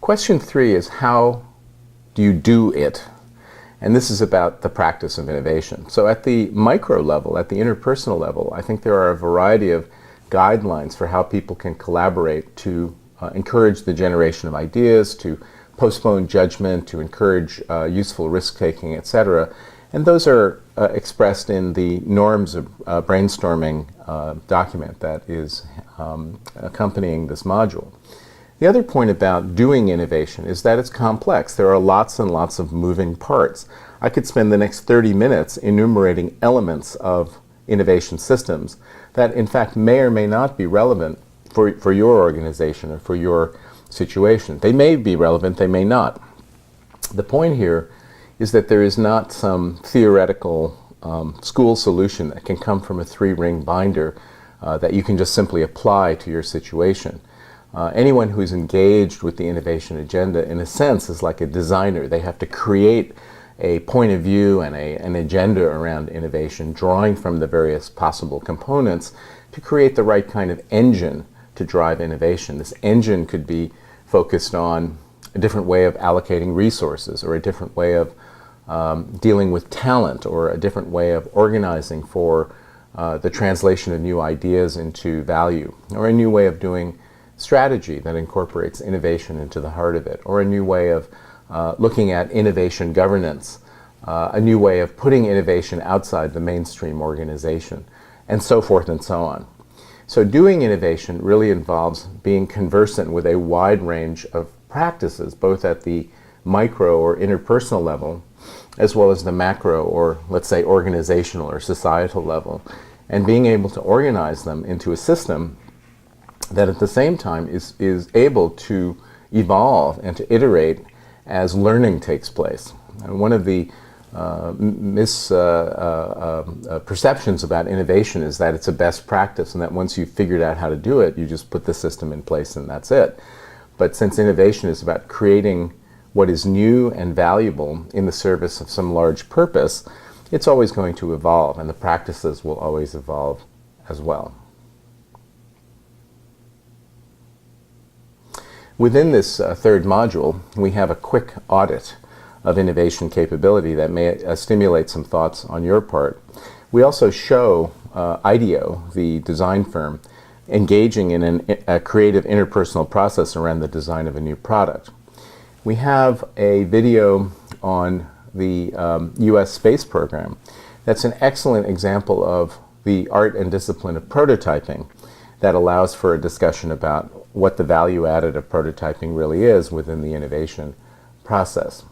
Question 3 is, how do you do it? And this is about the practice of innovation. So at the micro level, at the interpersonal level, I think there are a variety of guidelines for how people can collaborate to encourage the generation of ideas, to postpone judgment, to encourage useful risk-taking, etc. And those are expressed in the norms of brainstorming document that is accompanying this module. The other point about doing innovation is that it's complex. There are lots and lots of moving parts. I could spend the next 30 minutes enumerating elements of innovation systems that in fact may or may not be relevant for your organization or for your situation. They may be relevant, they may not. The point here is that there is not some theoretical school solution that can come from a 3-ring binder that you can just simply apply to your situation. Anyone who's engaged with the innovation agenda, in a sense, is like a designer. They have to create a point of view and an agenda around innovation, drawing from the various possible components to create the right kind of engine to drive innovation. This engine could be focused on a different way of allocating resources, or a different way of dealing with talent, or a different way of organizing for the translation of new ideas into value, or a new way of doing strategy that incorporates innovation into the heart of it, or a new way of looking at innovation governance, a new way of putting innovation outside the mainstream organization, and so forth and so on. So doing innovation really involves being conversant with a wide range of practices, both at the micro or interpersonal level, as well as the macro, or let's say organizational or societal level, and being able to organize them into a system that at the same time is able to evolve and to iterate as learning takes place. And one of the perceptions about innovation is that it's a best practice, and that once you've figured out how to do it, you just put the system in place and that's it. But since innovation is about creating what is new and valuable in the service of some large purpose, it's always going to evolve, and the practices will always evolve as well. Within this third module, we have a quick audit of innovation capability that may stimulate some thoughts on your part. We also show IDEO, the design firm, engaging in a creative interpersonal process around the design of a new product. We have a video on the US space program that's an excellent example of the art and discipline of prototyping that allows for a discussion about what the value added of prototyping really is within the innovation process.